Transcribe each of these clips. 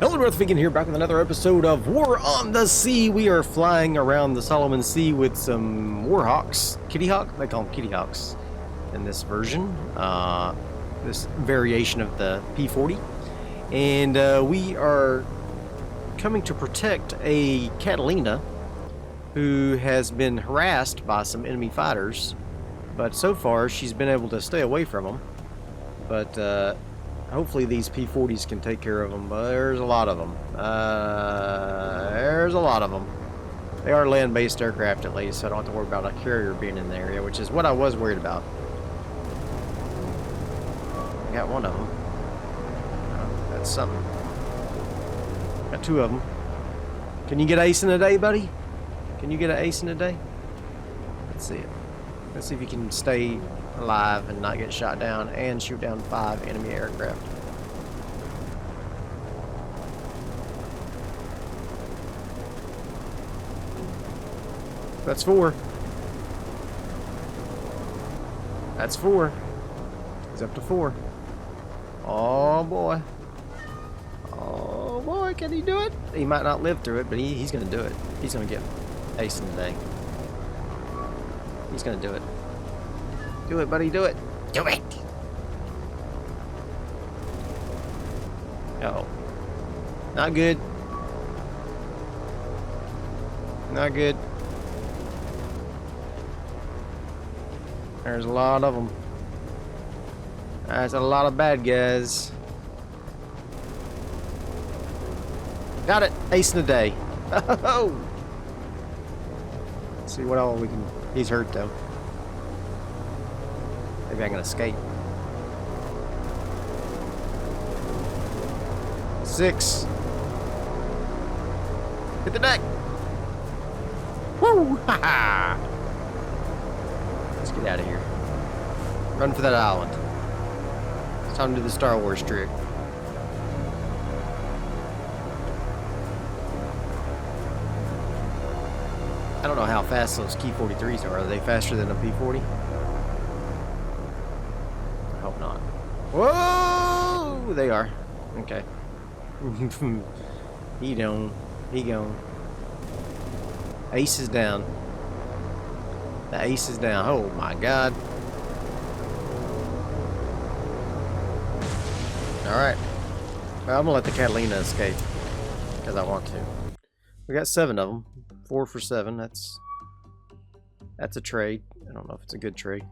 Hello, Darthvegan here, back with another episode of War on the Sea. We are flying around the Solomon Sea with some warhawks. Kitty hawk? They call them kitty hawks in this version. This variation of the P-40. And we are coming to protect a Catalina who has been harassed by some enemy fighters. But so far, she's been able to stay away from them. But hopefully these P-40s can take care of them, but there's a lot of them. There's a lot of them. They are land-based aircraft at least, so I don't have to worry about a carrier being in the area, which is what I was worried about. I got one of them. That's something. Got two of them. Can you get ace in a day, buddy? Can you get an ace in a day? Let's see it. Let's see if you can stay alive and not get shot down and shoot down 5 enemy aircraft. That's 4. That's 4. He's up to 4. Oh boy. Oh boy, can he do it? He might not live through it, but he's gonna do it. He's gonna get ace in the day. He's gonna do it. Do it, buddy, do it. Do it! Oh. Not good. Not good. There's a lot of them. That's a lot of bad guys. Got it! Ace in the day. Oh! Let's see what all we can... He's hurt, though. Maybe I can escape. 6. Hit the deck. Woo! Ha ha! Let's get out of here. Run for that island. It's time to do the Star Wars trick. I don't know how fast those P-43s are. Are they faster than a P-40? Hope not. Whoa! They are. Okay. He gone. He gone. Ace is down. The ace is down. Oh my god. Alright. Well, I'm gonna let the Catalina escape. Because I want to. We got 7 of them. 4 for 7. That's a trade. I don't know if it's a good trade.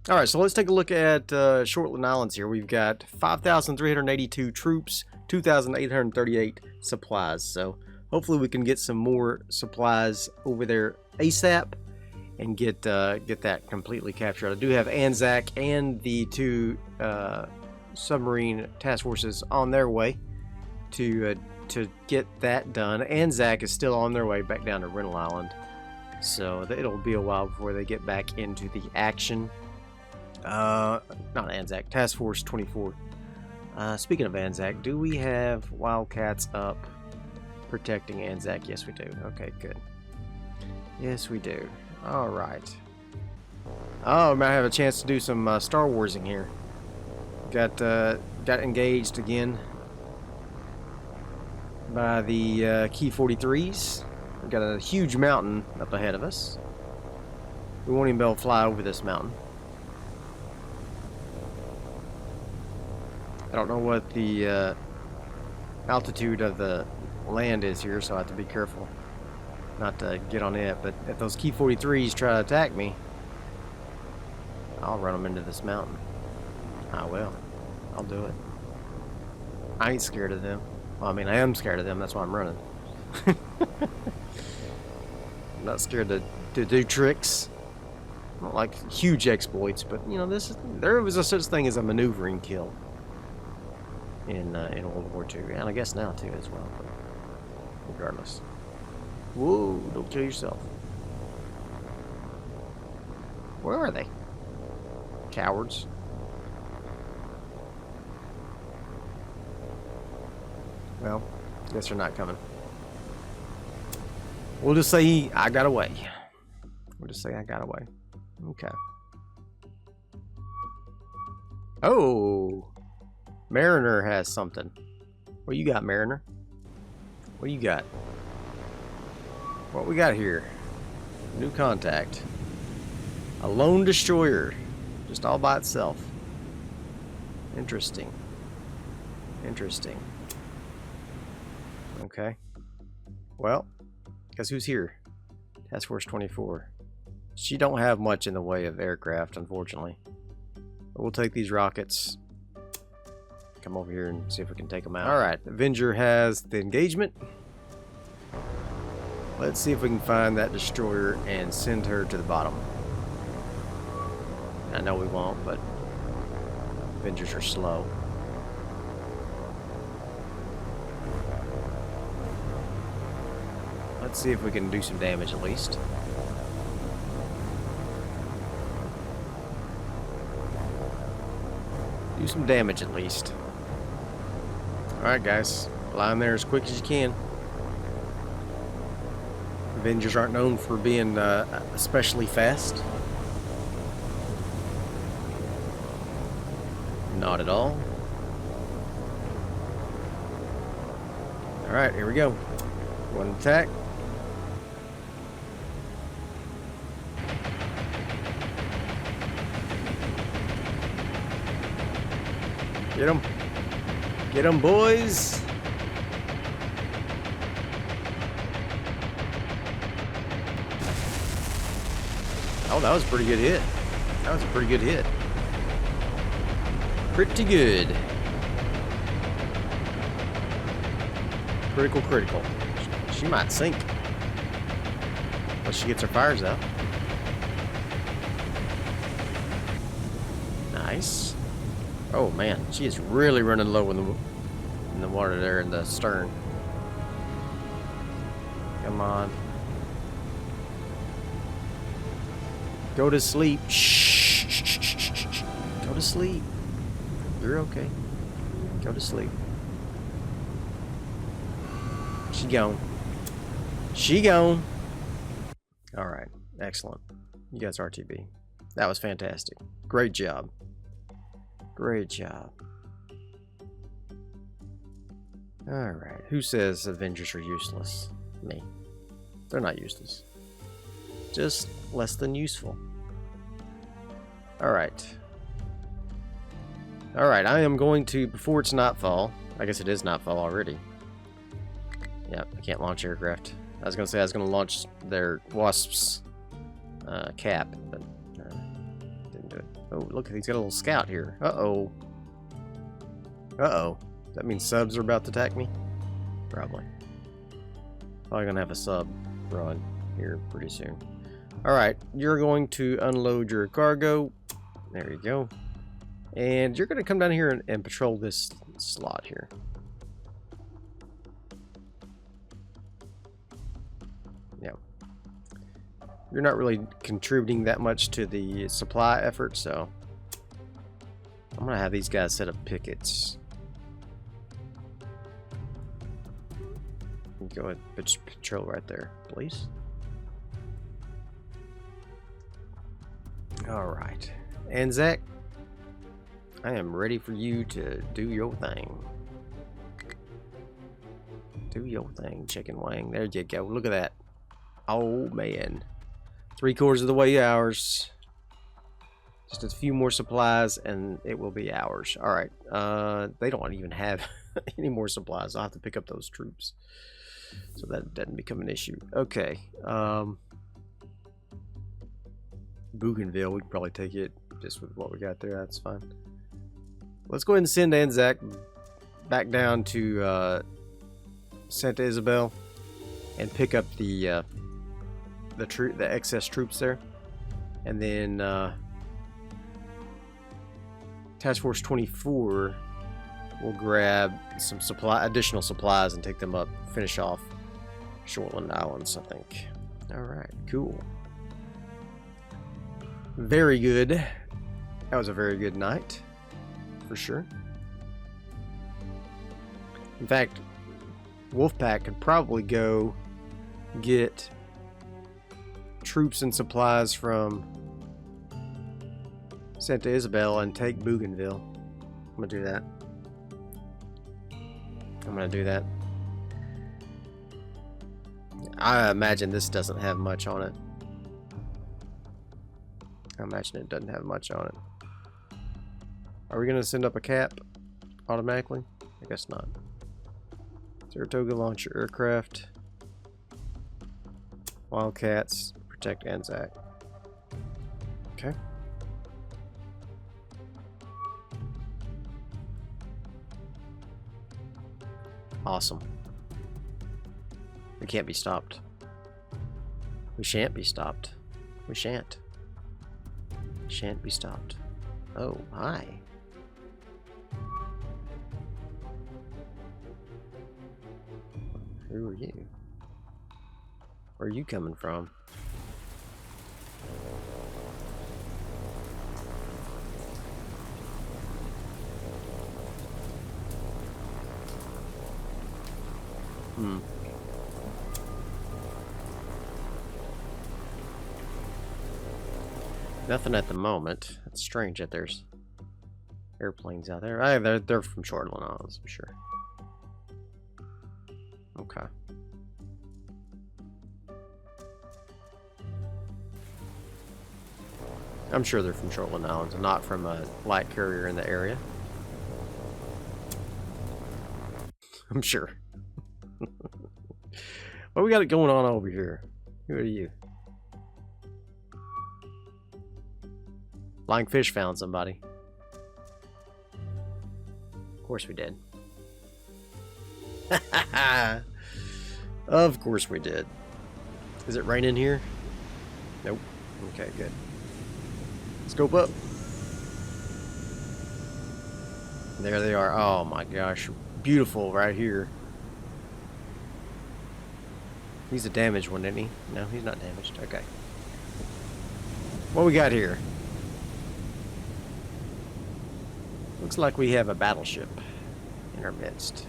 Alright, so let's take a look at Shortland Islands here. We've got 5,382 troops, 2,838 supplies. So hopefully we can get some more supplies over there ASAP and get that completely captured. I do have Anzac and the 2 submarine task forces on their way to get that done. Anzac is still on their way back down to Rental Island. So it'll be a while before they get back into the action. Not Anzac, Task Force 24. Speaking of Anzac, do we have Wildcats up protecting Anzac? Yes, we do. Okay, good. Yes, we do. Alright. Oh, we might have a chance to do some Star Warsing here. Got engaged again by the Key 43s. We've got a huge mountain up ahead of us. We won't even be able to fly over this mountain. I don't know what the altitude of the land is here, so I have to be careful not to get on it. But if those Key 43s try to attack me, I'll run them into this mountain. I will. I'll do it. I ain't scared of them. Well, I mean, I am scared of them. That's why I'm running. I'm not scared to do tricks. Not like huge exploits, but you know, there was a such thing as a maneuvering kill in World War II, and I guess now too as well. But regardless, whoa! Don't kill yourself. Where are they? Cowards. Well, guess they're not coming. We'll just say I got away. We'll just say I got away. Okay. Oh, Mariner has something. What you got, Mariner? What you got? What we got here? New contact. A lone destroyer. Just all by itself. Interesting. Interesting. Okay. Well, guess who's here? Task Force 24. She don't have much in the way of aircraft, unfortunately. But we'll take these rockets. Come over here and see if we can take them out. Alright, Avenger has the engagement. Let's see if we can find that destroyer and send her to the bottom. I know we won't, but Avengers are slow. Let's see if we can do some damage at least. Do some damage at least. Alright guys, fly in there as quick as you can. Avengers aren't known for being especially fast. Not at all. Alright, here we go. One attack. Get him. Get him, boys. Oh, that was a pretty good hit. That was a pretty good hit. Pretty good. Critical, critical. She might sink. Once she gets her fires out. Nice. Oh man, she is really running low in the water there in the stern. Come on. Go to sleep. Shh, shh, shh, shh, shh, shh. Go to sleep. You're okay. Go to sleep. She gone. She gone. Alright. Excellent. You guys RTB. That was fantastic. Great job. Great job. Alright. Who says Avengers are useless? Me. They're not useless. Just less than useful. Alright. Alright, I am going to, before it's nightfall, I guess it is nightfall already. Yep, I can't launch aircraft. I was going to say I was going to launch their Wasp's cap, but didn't do it. Oh, look, he's got a little scout here. Uh-oh. Uh-oh. That means subs are about to attack me? Probably. Probably going to have a sub run here pretty soon. Alright, you're going to unload your cargo. There you go. And you're going to come down here and patrol this slot here. Yeah. You're not really contributing that much to the supply effort, so I'm going to have these guys set up pickets. Go ahead, patrol right there, please. Alright. And Zach, I am ready for you to do your thing. Do your thing, chicken wing. There you go. Look at that. Oh, man. 3/4 of the way ours. Just a few more supplies and it will be ours. Alright. They don't even have any more supplies. I'll have to pick up those troops. So that doesn't become an issue. Okay. Bougainville, we can probably take it just with what we got there. That's fine. Let's go ahead and send Anzac back down to Santa Isabel and pick up the excess troops there, and then Task Force 24 will grab some additional supplies and take them up, finish off Shortland Islands, I think. All right, cool. Very good. That was a very good night, for sure. In fact, Wolfpack could probably go get troops and supplies from Sent to Isabel and take Bougainville. I'm gonna do that. I'm gonna do that. I imagine this doesn't have much on it. I imagine it doesn't have much on it. Are we gonna send up a cap automatically? I guess not. Saratoga launcher aircraft. Wildcats protect Anzac. Okay. Awesome. We can't be stopped. We shan't be stopped. We shan't. Shan't be stopped. Oh, hi. Who are you? Where are you coming from? Nothing at the moment. It's strange that there's airplanes out there. They're from Shortland Islands, I'm sure. Okay. I'm sure they're from Shortland Islands and not from a light carrier in the area. I'm sure. What we got it going on over here? Who are you? Flying fish found somebody. Of course we did. Of course we did. Is it raining here? Nope. Okay, good. Scope up. There they are. Oh my gosh. Beautiful right here. He's a damaged one, isn't he? No, he's not damaged. Okay. What we got here? Looks like we have a battleship in our midst.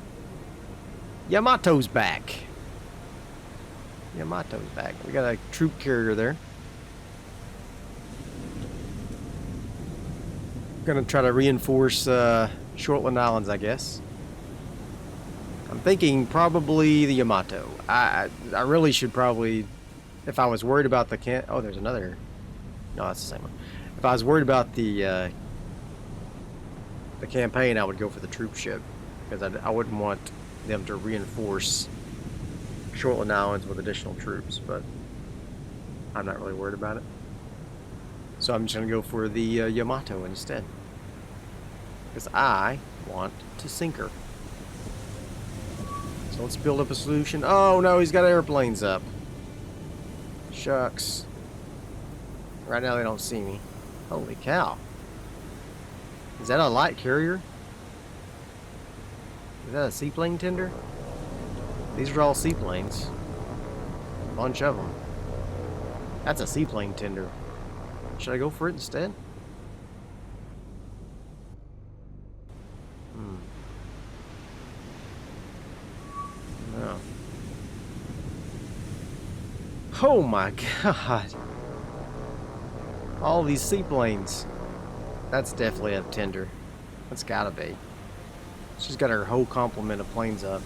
Yamato's back. Yamato's back. We got a troop carrier there. Gonna try to reinforce Shortland Islands, I guess. I'm thinking probably the Yamato. I really should probably, if I was worried about the oh, there's another. No, that's the same one. If I was worried about the campaign, I would go for the troop ship because I wouldn't want them to reinforce Shortland Islands with additional troops, but I'm not really worried about it. So I'm just going to go for the Yamato instead because I want to sink her. So let's build up a solution. Oh no, he's got airplanes up. Shucks. Right now they don't see me. Holy cow. Is that a light carrier? Is that a seaplane tender? These are all seaplanes. A bunch of them. That's a seaplane tender. Should I go for it instead? No. Oh my god. All these seaplanes. That's definitely a tender. That's gotta be. She's got her whole complement of planes up.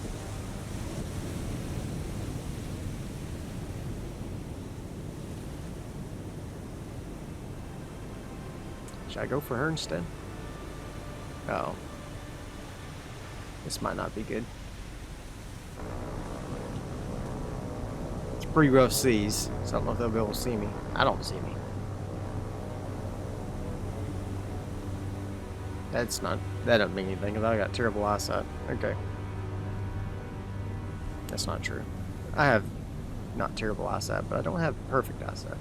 Should I go for her instead? Oh. This might not be good. It's pretty rough seas, so I don't know if they'll be able to see me. I don't see me. That's not, that doesn't mean anything because I got terrible eyesight. Okay. That's not true. I have not terrible eyesight, but I don't have perfect eyesight.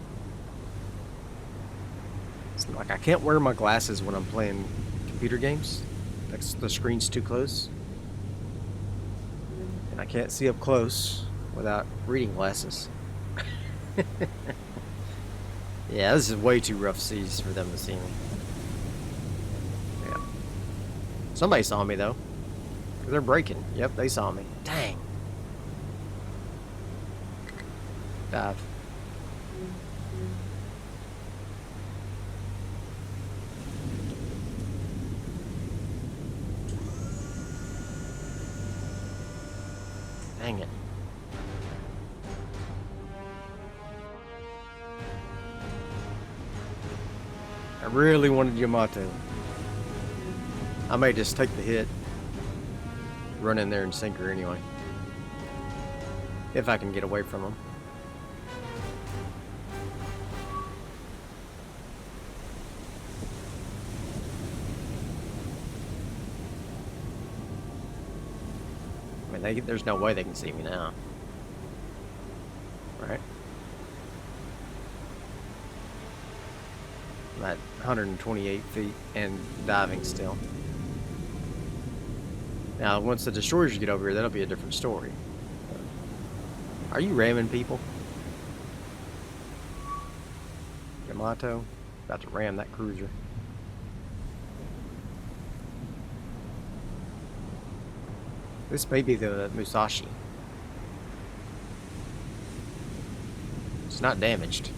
It's like I can't wear my glasses when I'm playing computer games. That's, the screen's too close. And I can't see up close without reading glasses. Yeah, this is way too rough seas for them to see me. Yeah. Somebody saw me though. They're braking. Yep, they saw me. Dang. Dive. Dang it. I really wanted Yamato. I may just take the hit. Run in there and sink her anyway. If I can get away from them. I mean, there's no way they can see me now. Right? I'm at 128 feet and diving still. Now, once the destroyers get over here, that'll be a different story. Are you ramming people? Yamato, about to ram that cruiser. This may be the Musashi. It's not damaged.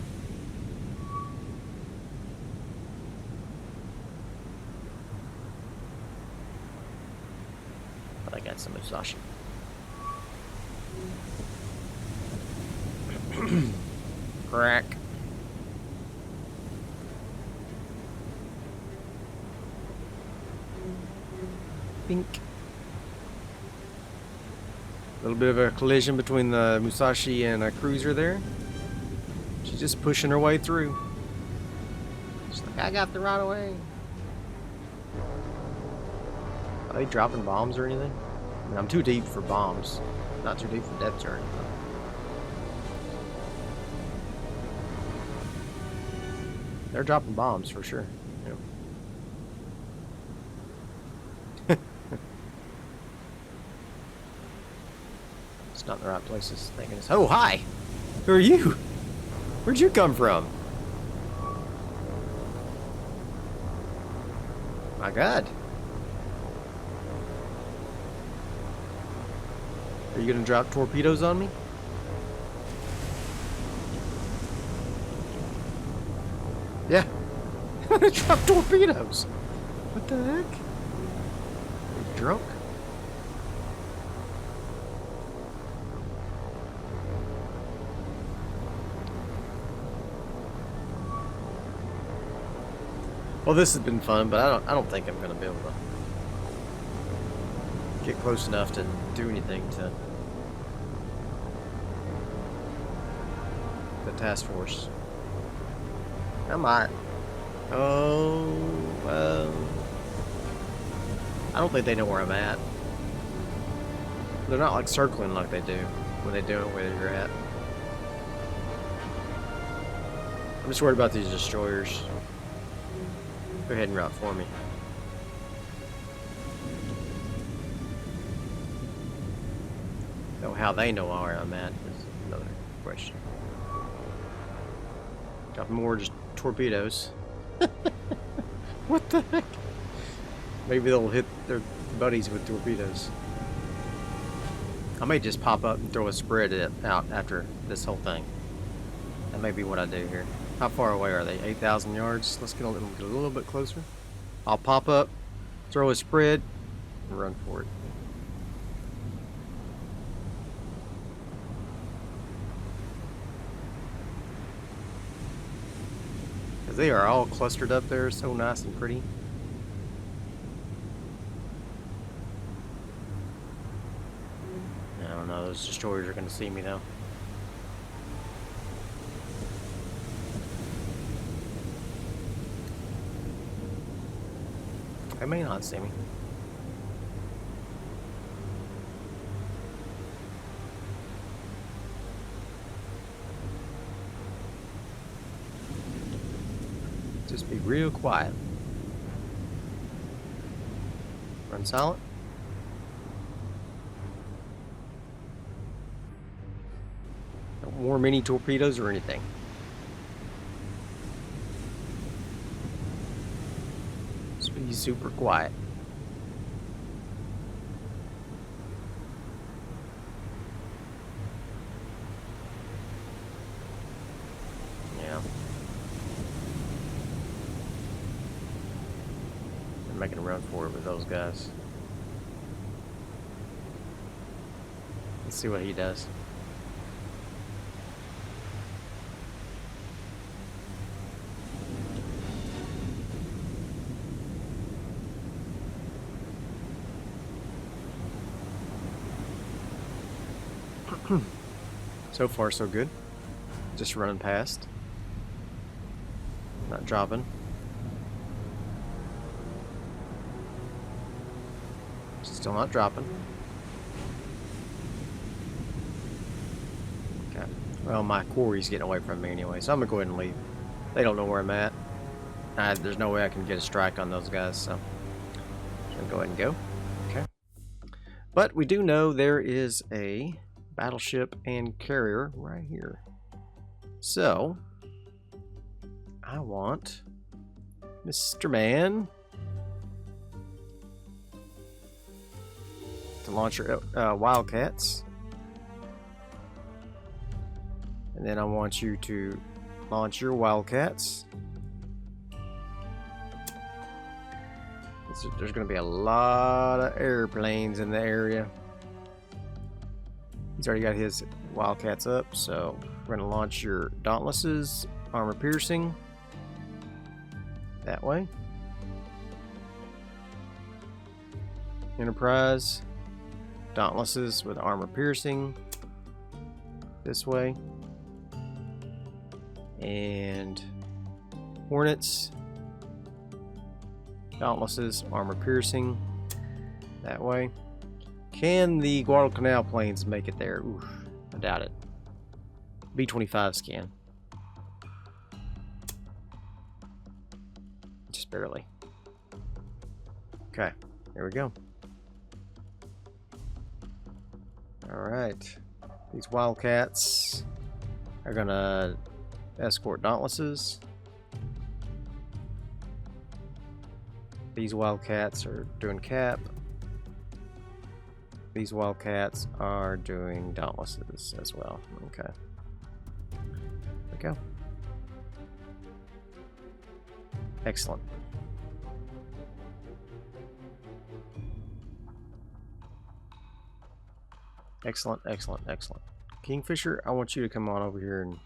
I think that's the Musashi. Crack. Pink. A little bit of a collision between the Musashi and a cruiser there. She's just pushing her way through. She's like, I got the right of way. Are they dropping bombs or anything? I mean, I'm too deep for bombs. Not too deep for depth or anything. They're dropping bombs for sure. Yep. It's not in the right places. Thinking it's. Oh, hi! Who are you? Where'd you come from? My God. Are you gonna drop torpedoes on me? Yeah. Drop torpedoes. What the heck? Are you drunk? Well, this has been fun, but I don't think I'm gonna be able to get close enough to do anything to the task force. I might. Oh, well. I don't think they know where I'm at. They're not like circling like they do when they do it where you're at. I'm just worried about these destroyers. Go ahead and route for me. Though how they know where I'm at is another question. Got more just torpedoes. What the heck? Maybe they'll hit their buddies with torpedoes. I may just pop up and throw a spread out after this whole thing. That may be what I do here. How far away are they? 8,000 yards? Let's get a little bit closer. I'll pop up, throw a spread, and run for it. Because they are all clustered up there, so nice and pretty. I don't know, those destroyers are going to see me though. They may not see me. Just be real quiet. Run silent. Don't warm any torpedoes or anything. Just be super quiet. Yeah. I'm making a run for it with those guys. Let's see what he does. So far, so good. Just running past. Not dropping. Still not dropping. Okay. Well, my quarry's getting away from me anyway, so I'm gonna go ahead and leave. They don't know where I'm at. There's no way I can get a strike on those guys, so I'm gonna go ahead and go. Okay. But we do know there is a battleship and carrier right here. So I want Mr. Man to launch your Wildcats, and then I want you to launch your Wildcats. There's going to be a lot of airplanes in the area. He's already got his Wildcats up, so we're going to launch your Dauntlesses, armor piercing, that way. Enterprise, Dauntlesses with armor piercing, this way. And Hornets, Dauntlesses, armor piercing, that way. Can the Guadalcanal planes make it there? Oof, I doubt it. B-25s can. Just barely. Okay, there we go. Alright. These Wildcats are gonna escort Dauntlesses. These Wildcats are doing cap. These Wildcats are doing Dauntlesses as well. Okay. There we go. Excellent. Excellent, excellent, excellent. Kingfisher, I want you to come on over here and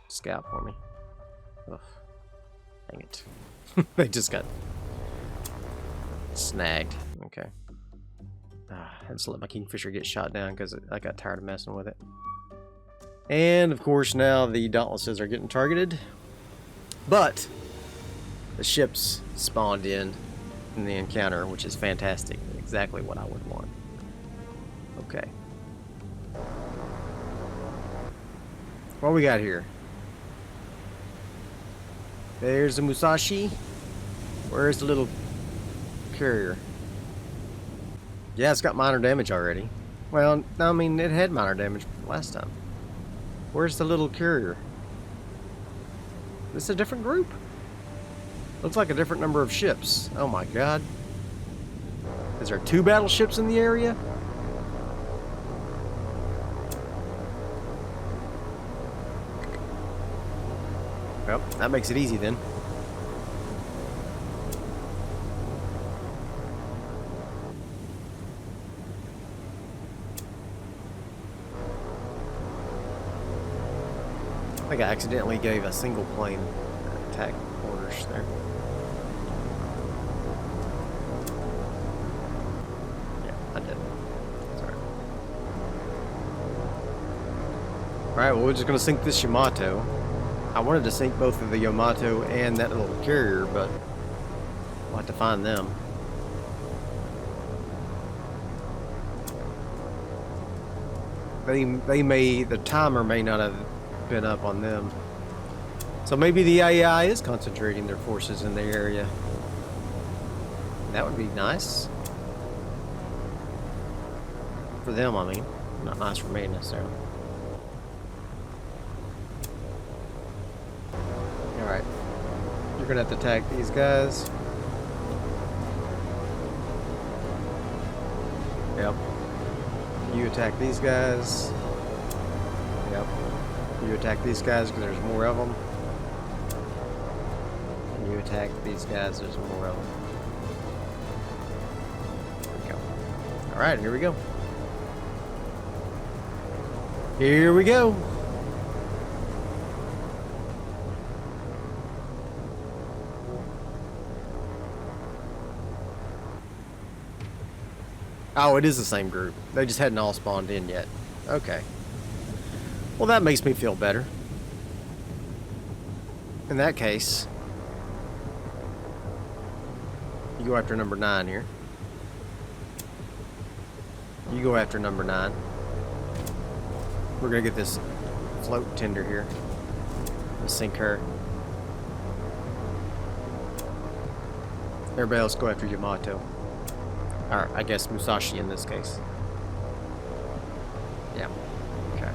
scout for me. Ugh. Dang it. They just got snagged. Okay. I just let my Kingfisher get shot down because I got tired of messing with it. And of course now the Dauntlesses are getting targeted. But the ships spawned in the encounter, which is fantastic. Exactly what I would want. Okay. What we got here? There's the Musashi. Where's the little carrier? Yeah, it's got minor damage already. Well, I mean, it had minor damage last time. Where's the little carrier? This is a different group? Looks like a different number of ships. Oh my god. Is there 2 battleships in the area? Well, that makes it easy then. I think I accidentally gave a single plane attack orders there. Yeah, I did. Sorry. Alright, well, we're just going to sink this Yamato. I wanted to sink both of the Yamato and that little carrier, but we'll have to find them. The timer may not have been up on them. So maybe the AI is concentrating their forces in the area. That would be nice. For them, I mean. Not nice for me necessarily. Alright. You're gonna have to attack these guys. Yep. You attack these guys. Yep. You attack these guys because there's more of them. And you attack these guys, there's more of them. There we go. Alright, here we go. Here we go. Oh, it is the same group. They just hadn't all spawned in yet. Okay. Well, that makes me feel better. In that case, you go after number 9 here. You go after number 9. We're gonna get this float tender here. Let's sink her. Everybody else go after Yamato. Or, I guess Musashi in this case. Yeah. Okay.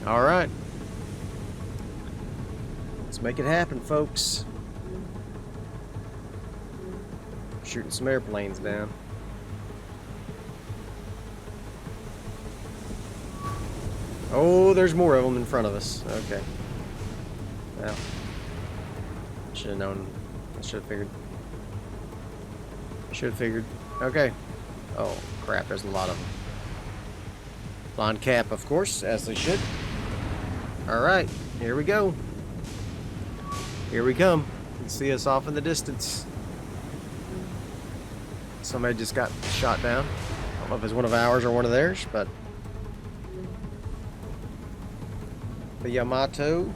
Alright. Let's make it happen, folks. Shooting some airplanes down. Oh, there's more of them in front of us. Okay. Well. Should have known. I should have figured. Should have figured. Okay. Oh, crap. There's a lot of them. Flying cap, of course, as they should. Alright. Here we go. Here we come. You can see us off in the distance. Somebody just got shot down. I don't know if it's one of ours or one of theirs, but the Yamato.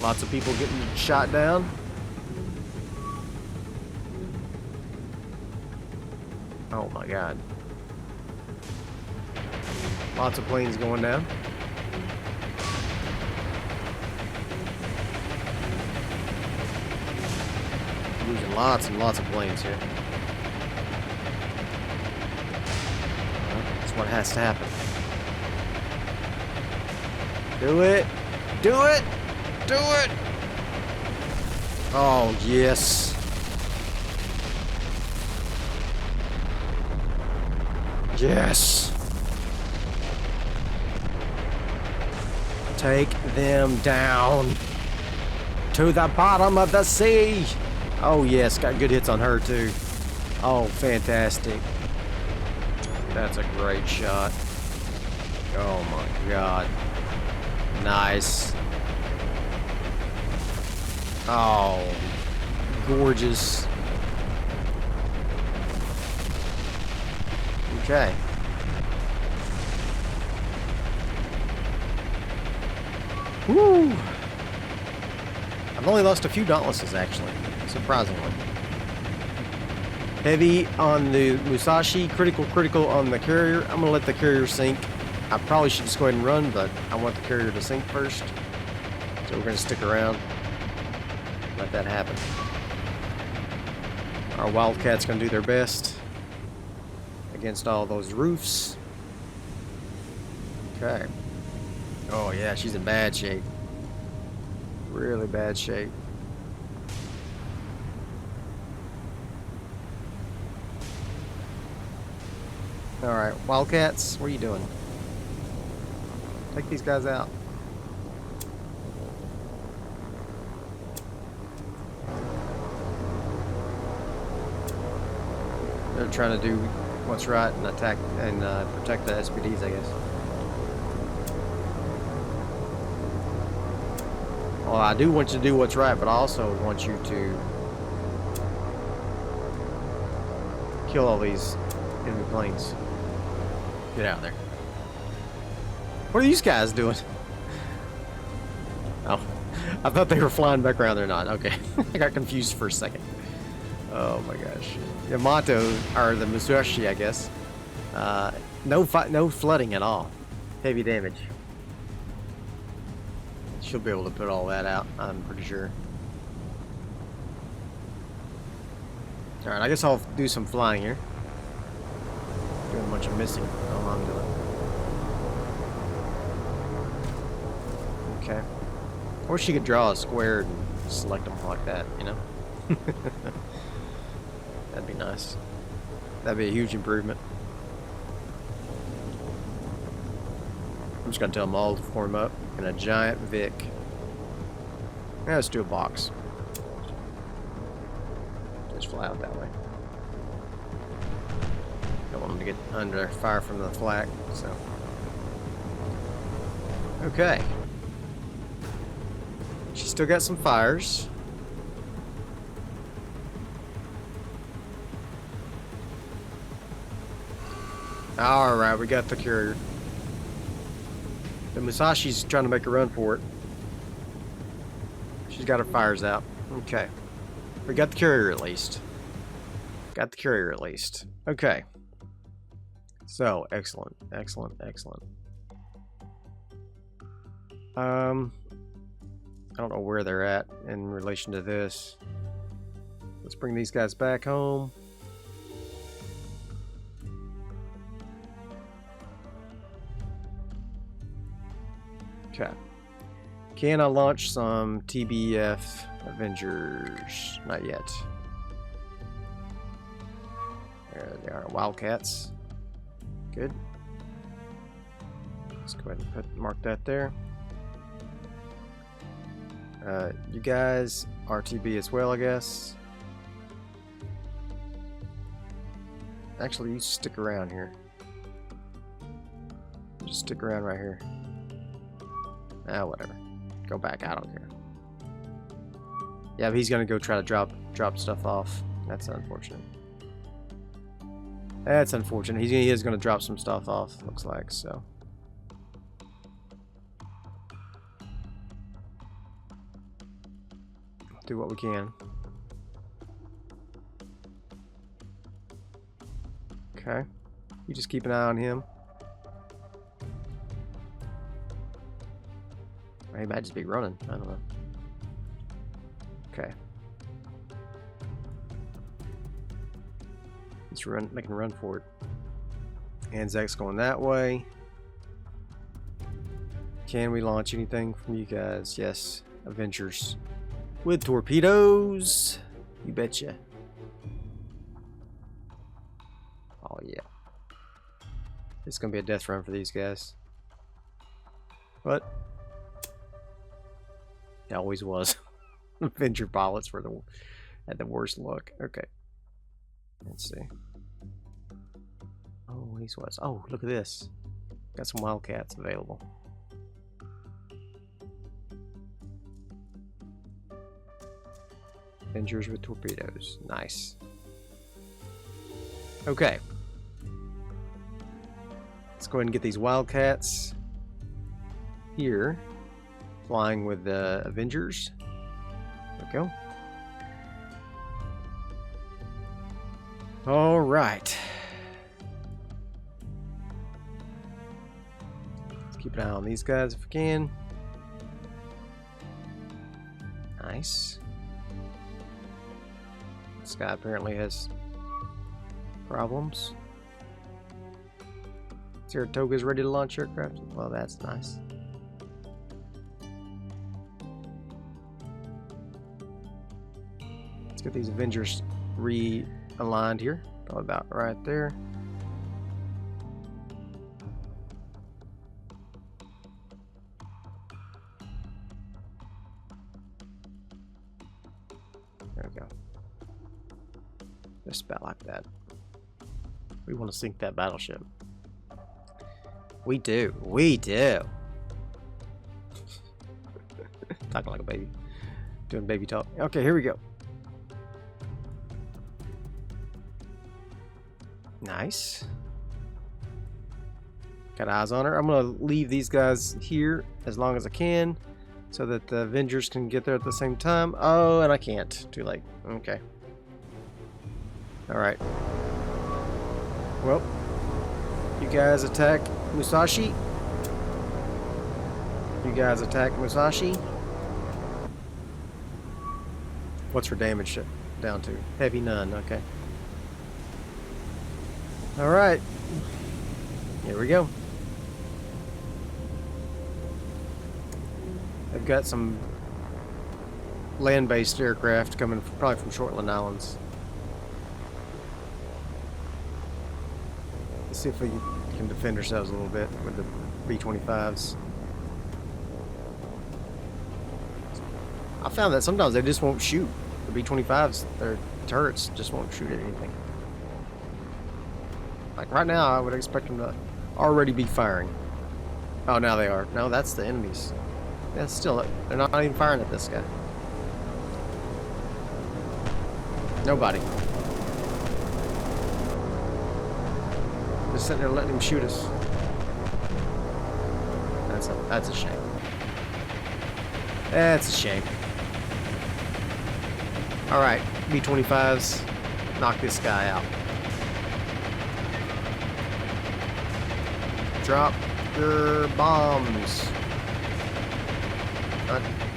Lots of people getting shot down. Oh my god. Lots of planes going down. Losing lots and lots of planes here. Well, that's what has to happen. Do it! Do it! Do it! Oh, yes. Yes! Take them down to the bottom of the sea! Oh yes, got good hits on her too. Oh, fantastic. That's a great shot. Oh my god. Nice. Oh, gorgeous. Okay. Woo! I've only lost a few Dauntlesses, actually, surprisingly. Heavy on the Musashi, critical on the carrier. I'm gonna let the carrier sink. I probably should just go ahead and run, but I want the carrier to sink first. So we're gonna stick around. Let that happen. Our Wildcat's gonna do their best against all those roofs. Okay. Oh yeah, she's in bad shape. Really bad shape. Alright, Wildcats, what are you doing? Take these guys out. They're trying to do what's right and attack and protect the SPDs, I guess. Well, I do want you to do what's right, but I also want you to kill all these enemy planes. Get out of there. What are these guys doing? Oh, I thought they were flying back around. They're not. Okay, I got confused for a second. Oh my gosh. Yamato, or the Musashi, I guess. No flooding at all. Heavy damage. She'll be able to put all that out, I'm pretty sure. Alright, I guess I'll do some flying here. Doing a bunch of missing. Oh, I'm doing. Okay. Or she could draw a square and select them like that, you know? That'd be nice. That'd be a huge improvement. I'm just gonna tell them all to form up in a giant Vic. Yeah, let's do a box. Just fly out that way. Don't want them to get under fire from the flak, so. Okay. She's still got some fires. Alright, we got the carrier. The Musashi's trying to make a run for it. She's got her fires out. Okay. We got the carrier at least. Got the carrier at least. Okay. So, excellent. Excellent. Excellent. I don't know where they're at in relation to this. Let's bring these guys back home. Okay. Can I launch some TBF Avengers? Not yet. There they are, Wildcats. Good. Let's go ahead and mark that there. You guys, RTB as well, I guess. Actually, you stick around here. Just stick around right here. Ah, whatever. Go back. I don't care. Yeah, but he's gonna go try to drop stuff off. That's unfortunate. That's unfortunate. He is gonna drop some stuff off. Looks like so. Do what we can. Okay. You just keep an eye on him. He might just be running. I don't know. Okay. He's making a run for it. Anzac's going that way. Can we launch anything from you guys? Yes. Avengers. With torpedoes. You betcha. Oh, yeah. It's going to be a death run for these guys. But it always was. Avenger pilots were had the worst luck. Okay. Let's see. Oh, he's was. Oh, look at this. Got some Wildcats available. Avengers with torpedoes. Nice. Okay. Let's go ahead and get these Wildcats here. Flying with the Avengers. There we go. All right. Let's keep an eye on these guys if we can. Nice. This guy apparently has problems. Saratoga's ready to launch aircraft. Well, that's nice. Let's get these Avengers realigned here. Probably about right there. There we go. Just about like that. We want to sink that battleship. We do. We do. Talking like a baby. Doing baby talk. Okay, here we go. Nice. Got eyes on her. I'm going to leave these guys here as long as I can so that the Avengers can get there at the same time. Oh, and I can't. Too late. Okay. Alright. Well, you guys attack Musashi. You guys attack Musashi. What's her damage down to? Heavy none. Okay. Alright. Here we go. They've got some land-based aircraft coming probably from Shortland Islands. Let's see if we can defend ourselves a little bit with the B-25s. I found that sometimes they just won't shoot. The B-25s, their turrets just won't shoot at anything. Like right now, I would expect them to already be firing. Oh, now they are. No, that's the enemies. Yeah, still, they're not even firing at this guy. Nobody. Just sitting there letting him shoot us. That's a shame. That's a shame. Alright, B-25s. Knock this guy out. Drop your bombs.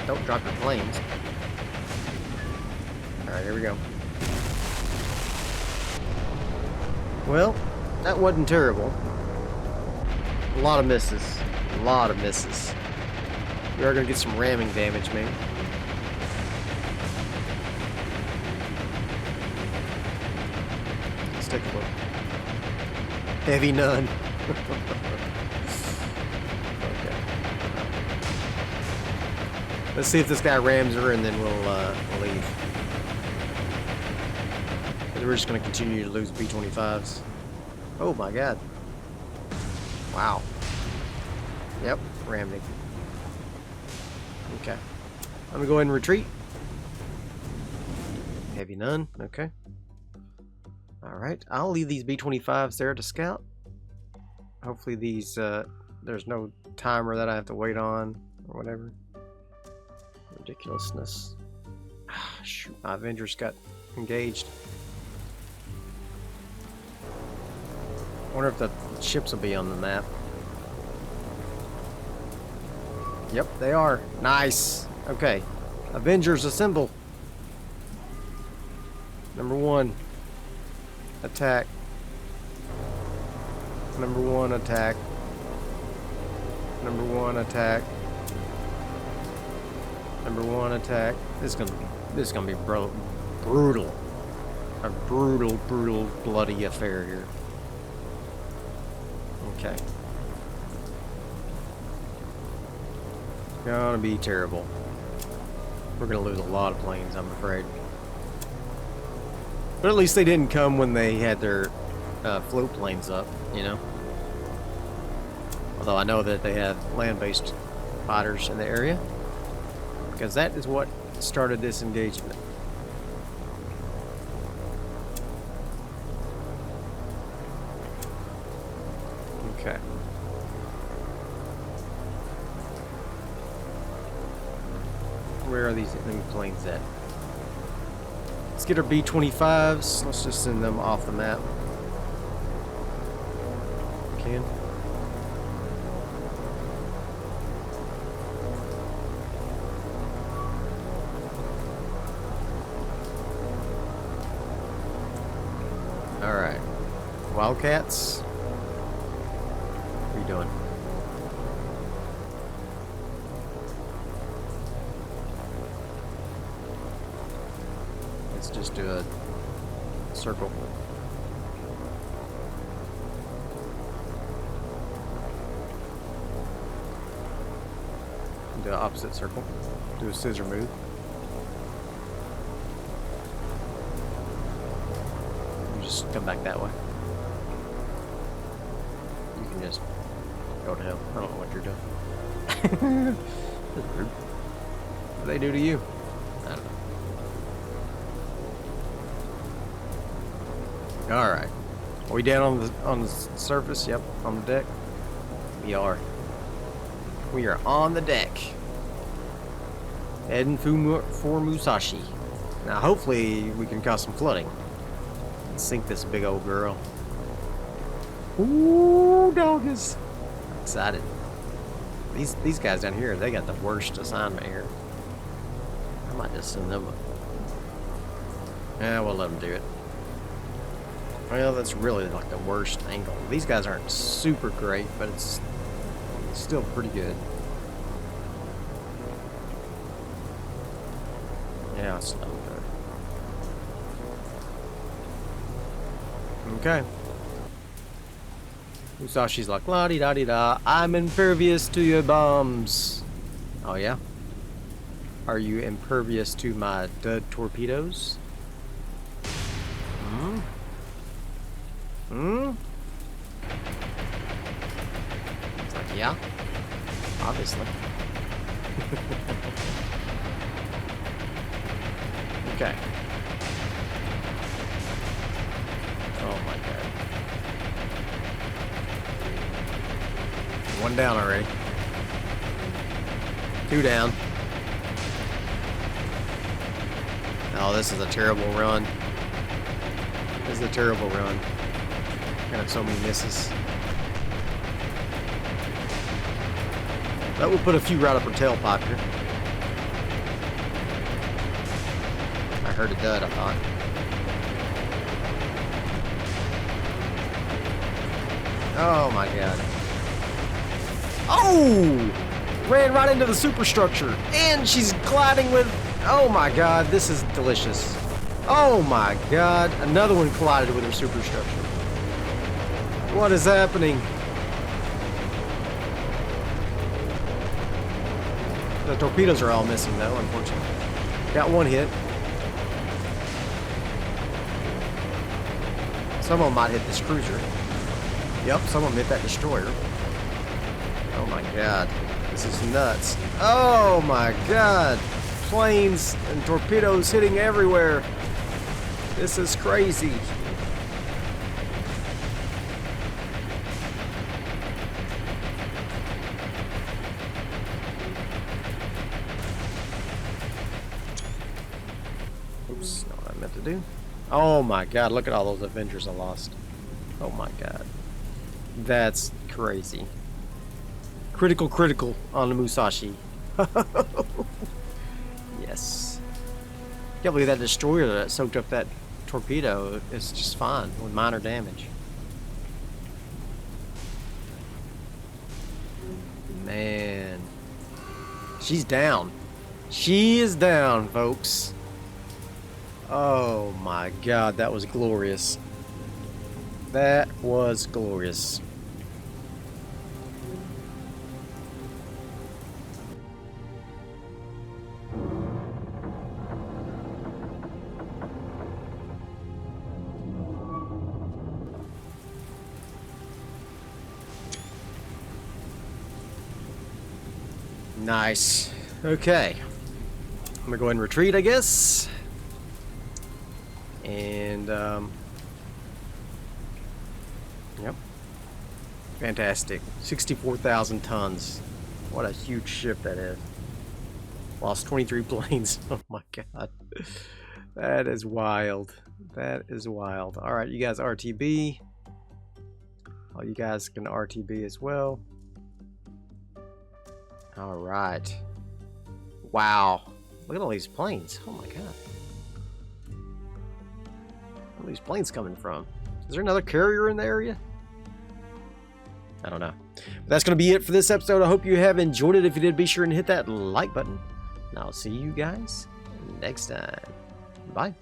Don't drop your planes. Alright, here we go. Well, that wasn't terrible. A lot of misses. A lot of misses. We are going to get some ramming damage, maybe. Let's take a look. Heavy none. Okay. Let's see if this guy rams her, and then we'll leave. We're just going to continue to lose B-25s. Oh my god. Wow. Yep, rammed him. Okay. I'm going to go ahead and retreat. Heavy none. Okay. Alright. I'll leave these B-25s there to scout. Hopefully these, there's no timer that I have to wait on or whatever. Ridiculousness. Shoot, my Avengers got engaged. I wonder if the ships will be on the map. Yep, they are. Nice. Okay. Avengers assemble. Number 1. Attack. Number 1 attack. Number 1 attack. Number 1 attack. This is gonna be brutal. A brutal, bloody affair here. Okay. Gonna be terrible. We're gonna lose a lot of planes, I'm afraid. But at least they didn't come when they had their float planes up, you know? Although I know that they have land-based fighters in the area, because that is what started this engagement. Okay. Where are these enemy planes at? Let's get our B-25s. Let's just send them off the map. Can. Alright. Wildcats. What are you doing? Let's just do a circle. Do an opposite circle. Do a scissor move. You just come back that way. You can just go to hell. I don't know what you're doing. What do they do to you? I don't know. Alright. Are we down on the surface? Yep, on the deck. We are. We are on the deck. Heading for Musashi. Now hopefully we can cause some flooding. And sink this big old girl. Ooh, doggies. I'm excited. These guys down here, they got the worst assignment here. I might just send them up. Yeah, we'll let them do it. Well, that's really like the worst angle. These guys aren't super great, but it's still pretty good. Yeah, it's not good. Okay. Musashi's like, la-di-da-di-da, I'm impervious to your bombs. Oh, yeah? Are you impervious to my dud torpedoes? Hmm? Hmm? Yeah, obviously. Okay. Oh my god. One down already. Two down. Oh, this is a terrible run. This is a terrible run. Got have so many misses. That will put a few right up her tailpipe here. I heard a dud, I thought. Oh my god. Oh! Ran right into the superstructure. And she's gliding with... Oh my god, this is delicious. Oh my god. Another one collided with her superstructure. What is happening? The torpedoes are all missing though, unfortunately. Got one hit. Some of them might hit this cruiser. Yep, some of them hit that destroyer. Oh my god. This is nuts. Oh my god. Planes and torpedoes hitting everywhere. This is crazy. Oops, not what I meant to do. Oh my god, look at all those Avengers I lost. Oh my god. That's crazy. Critical on the Musashi. Yes. Can't believe that destroyer that soaked up that torpedo is just fine with minor damage. Man. She's down. She is down, folks. Oh my god, that was glorious. That was glorious. Nice. Okay. I'm gonna go ahead and retreat, I guess. And, yep. Fantastic. 64,000 tons. What a huge ship that is. Lost 23 planes. Oh my god. That is wild. That is wild. Alright, you guys RTB. All you guys can RTB as well. Alright. Wow. Look at all these planes. Oh my god. Where are these planes coming from? Is there another carrier in the area? I don't know. But that's going to be it for this episode. I hope you have enjoyed it. If you did, be sure and hit that like button. And I'll see you guys next time. Bye.